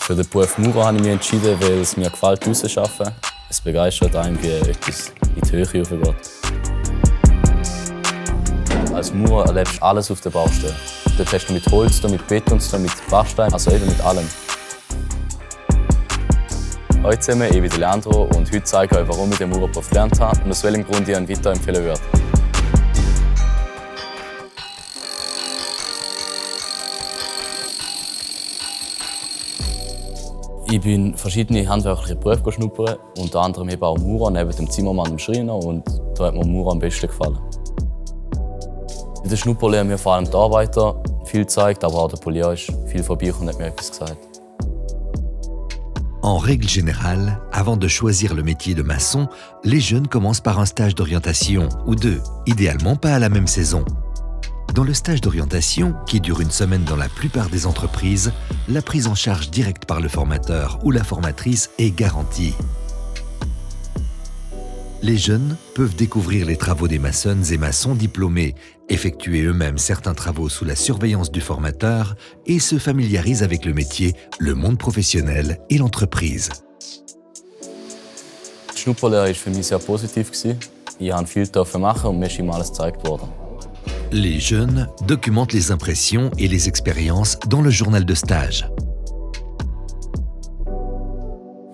Für den Beruf Maurer habe ich mich entschieden, weil es mir gefällt, draussen zu arbeiten. Es begeistert einen, wie etwas in die Höhe hochgeht. Als Maurer erlebst du alles auf der Baustelle. Dort hast du mit Holz, mit Beton, mit Backstein, also eben mit allem. Hallo zusammen, ich bin Leandro und heute zeige ich euch, warum ich den Maurerberuf gelernt habe und aus welchem Grund ich ihn weiterempfehlen würde. Ich bin verschiedene handwerkliche Berufe schnuppern, unter anderem eben auch Maurer neben dem Zimmermann und dem Schreiner, und da hat mir Maurer am besten gefallen. In der Schnupperlehre haben mir vor allem die Arbeiter viel gezeigt, aber auch der Polier ist viel vorbei und hat mir etwas gesagt. En règle générale, avant de choisir le métier de maçon, les jeunes commencent par un stage d'orientation, ou deux, idéalement pas à la même saison. Dans le stage d'orientation, qui dure une semaine dans la plupart des entreprises, la prise en charge directe par le formateur ou la formatrice est garantie. Les jeunes peuvent découvrir les travaux des maçonnes et maçons diplômés, effectuer eux-mêmes certains travaux sous la surveillance du formateur et se familiarisent avec le métier, le monde professionnel et l'entreprise. Die Schnupperlehre war für mich sehr positiv. Ich durfte viel machen und mir ist immer alles gezeigt worden. Les jeunes documentent les impressions et les expériences dans le journal de stage.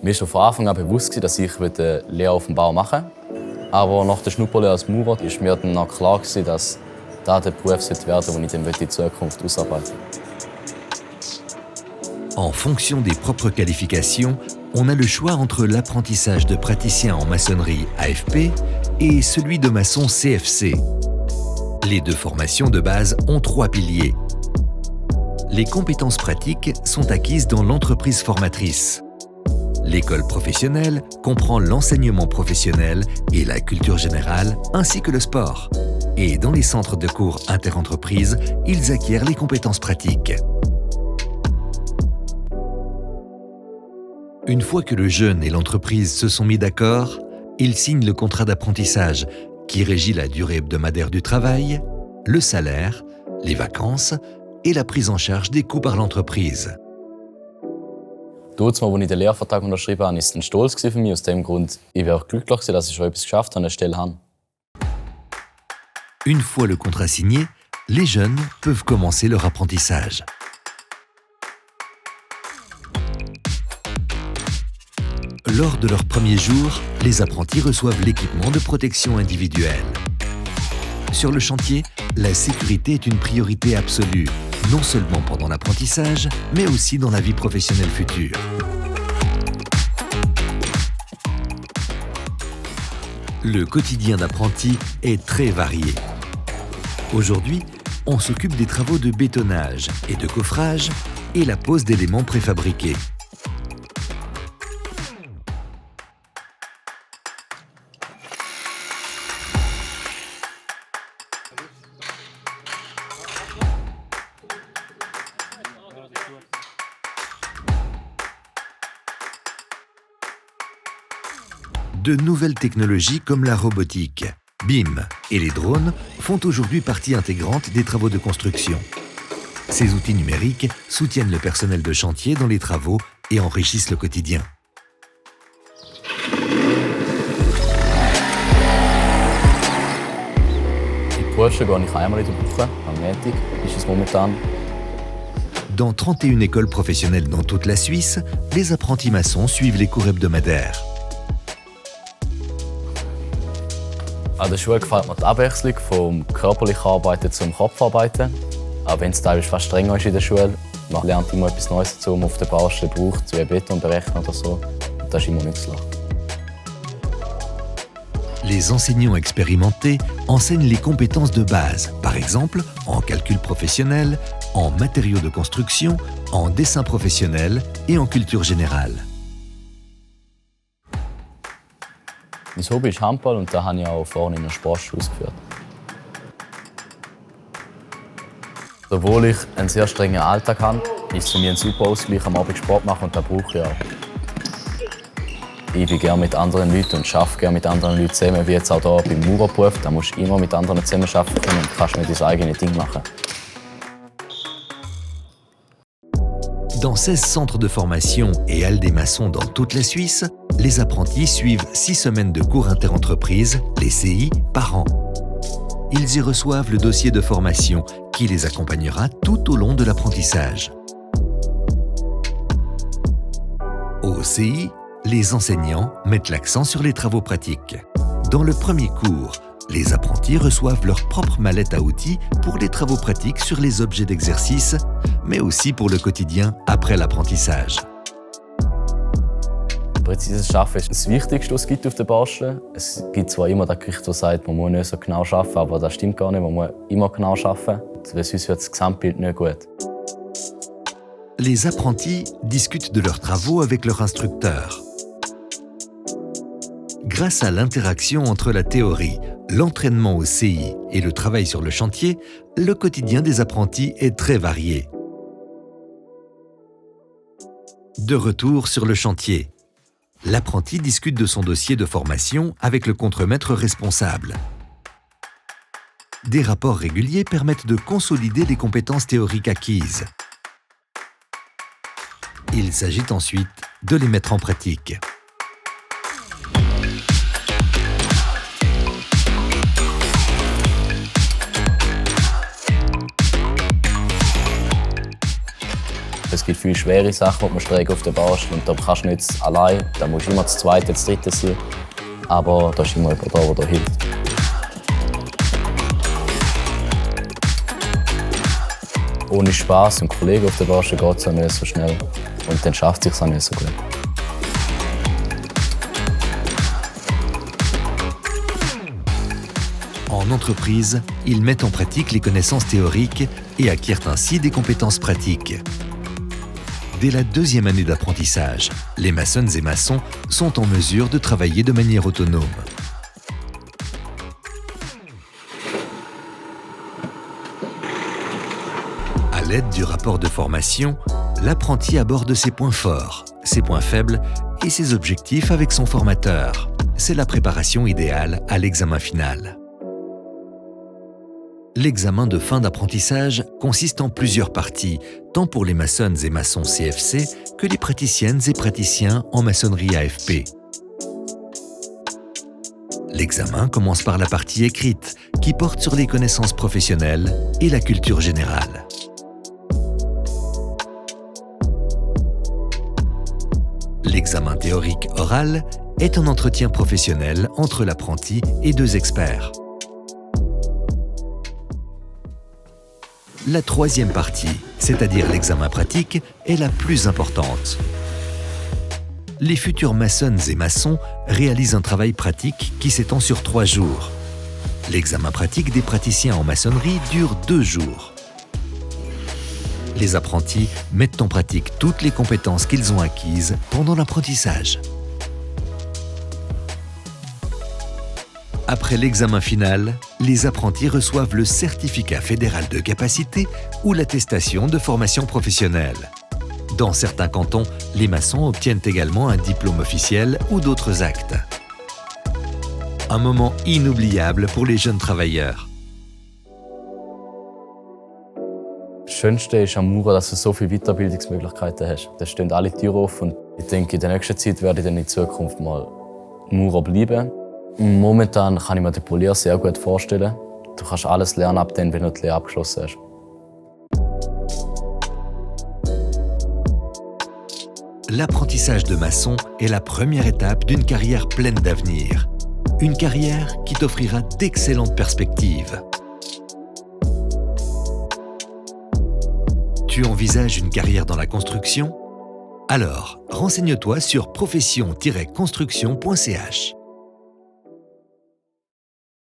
Mir war von Anfang an bewusst, dass ich eine Lehre auf dem Bau machen will. Aber nach der Schnupperlehre als Maurer war mir dann auch klar, dass das der Beruf werden sollte, den ich dann in Zukunft ausarbeiten will. En fonction des propres qualifications, on a le choix entre l'apprentissage de praticien en maçonnerie AFP et celui de maçon CFC. Les deux formations de base ont trois piliers. Les compétences pratiques sont acquises dans l'entreprise formatrice. L'école professionnelle comprend l'enseignement professionnel et la culture générale, ainsi que le sport. Et dans les centres de cours interentreprises, ils acquièrent les compétences pratiques. Une fois que le jeune et l'entreprise se sont mis d'accord, ils signent le contrat d'apprentissage qui régit la durée hebdomadaire du travail, le salaire, les vacances et la prise en charge des coûts par l'entreprise. Damals, als ich den Lehrvertrag unterschrieben habe, war es ein Stolz für mich. Aus dem Grund, ich wäre glücklich, dass ich schon etwas geschafft habe, eine Stelle habe. Une fois le contrat signé, les jeunes peuvent commencer leur apprentissage. Lors de leur premier jour, les apprentis reçoivent l'équipement de protection individuelle. Sur le chantier, la sécurité est une priorité absolue, non seulement pendant l'apprentissage, mais aussi dans la vie professionnelle future. Le quotidien d'apprenti est très varié. Aujourd'hui, on s'occupe des travaux de bétonnage et de coffrage et la pose d'éléments préfabriqués. De nouvelles technologies comme la robotique, BIM et les drones font aujourd'hui partie intégrante des travaux de construction. Ces outils numériques soutiennent le personnel de chantier dans les travaux et enrichissent le quotidien. In die Berufsschule gehe ich einmal in der Woche, am Montag ist es momentan. Dans 31 écoles professionnelles dans toute la Suisse, les apprentis maçons suivent les cours hebdomadaires. An der Schule gefällt mir die Abwechslung vom körperlichen Arbeiten zum Kopfarbeiten. Auch wenn es teilweise fast strenger ist in der Schule, man lernt immer etwas Neues dazu, man auf der Baustelle braucht, wie Beton berechnen oder so. Und das ist immer nützlich. Les enseignants expérimentés enseignent les compétences de base, par exemple en calcul professionnel, en matériaux de construction, en dessin professionnel et en culture générale. Mein Hobby ist Handball und das habe ich auch vorhin in der Sportschule ausgeführt. Obwohl ich einen sehr strengen Alltag habe, ist es für mich ein super Ausgleich, am Abend Sport machen, und das brauche ich auch. Ich bin gerne mit anderen Leuten und arbeite gerne mit anderen Leuten zusammen, wie jetzt auch hier beim Maurerberuf. Da musst du immer mit anderen zusammenarbeiten können und kannst nicht dein eigenes Ding machen. Dans 16 centres de formation et halles des maçons dans toute la Suisse, les apprentis suivent 6 semaines de cours interentreprises, les CI, par an. Ils y reçoivent le dossier de formation qui les accompagnera tout au long de l'apprentissage. Au CI, les enseignants mettent l'accent sur les travaux pratiques. Dans le premier cours, les apprentis reçoivent leur propre mallette à outils pour les travaux pratiques sur les objets d'exercice, mais aussi pour le quotidien après l'apprentissage. Präzises Arbeiten ist das Wichtigste, was es gibt auf der Baustelle. Es gibt zwar immer das Gericht, das sagt, man muss nicht so genau arbeiten, aber das stimmt gar nicht, man muss immer genau arbeiten, weil sonst wird das Gesamtbild nicht gut. Les apprentis discutent de leurs travaux avec leur instructeur. Grâce à l'interaction entre la théorie, l'entraînement au CI et le travail sur le chantier, le quotidien des apprentis est très varié. De retour sur le chantier, l'apprenti discute de son dossier de formation avec le contremaître responsable. Des rapports réguliers permettent de consolider les compétences théoriques acquises. Il s'agit ensuite de les mettre en pratique. Es gibt viele schwere Sachen, die man strägt auf der Baustelle und da kannst du nicht allein, da musst du immer das Zweite, das Dritte sein. Aber da ist immer jemand da, der dir hilft. Ohne Spass und Kollegen auf der Baustelle geht es auch nicht so schnell und dann schafft es sich auch nicht so gut. En entreprise, ils mettent en pratique les connaissances théoriques et acquièrent ainsi des compétences pratiques. Dès la 2e année d'apprentissage, les maçonnes et maçons sont en mesure de travailler de manière autonome. À l'aide du rapport de formation, l'apprenti aborde ses points forts, ses points faibles et ses objectifs avec son formateur. C'est la préparation idéale à l'examen final. L'examen de fin d'apprentissage consiste en plusieurs parties, tant pour les maçonnes et maçons CFC que les praticiennes et praticiens en maçonnerie AFP. L'examen commence par la partie écrite, qui porte sur les connaissances professionnelles et la culture générale. L'examen théorique oral est un entretien professionnel entre l'apprenti et 2 experts. La 3e partie, c'est-à-dire l'examen pratique, est la plus importante. Les futurs maçonnes et maçons réalisent un travail pratique qui s'étend sur 3 jours. L'examen pratique des praticiens en maçonnerie dure 2 jours. Les apprentis mettent en pratique toutes les compétences qu'ils ont acquises pendant l'apprentissage. Après l'examen final, les apprentis reçoivent le certificat fédéral de capacité ou l'attestation de formation professionnelle. Dans certains cantons, les maçons obtiennent également un diplôme officiel ou d'autres actes. Un moment inoubliable pour les jeunes travailleurs. Das Schönste ist am Mauern, dass du so viele Weiterbildungsmöglichkeiten hast. Da stehen alle Türen offen. Ich denke, in der nächsten Zeit werde ich dann in Zukunft mal Maurer bleiben. Momentan kann ich mir den Polier sehr gut vorstellen. Du kannst alles lernen, ab dann, wenn du die Lehre abgeschlossen hast. L'apprentissage de maçon est la première étape d'une carrière pleine d'avenir. Une carrière qui t'offrira d'excellentes perspectives. Tu envisages une carrière dans la construction ? Alors, renseigne-toi sur profession-construction.ch.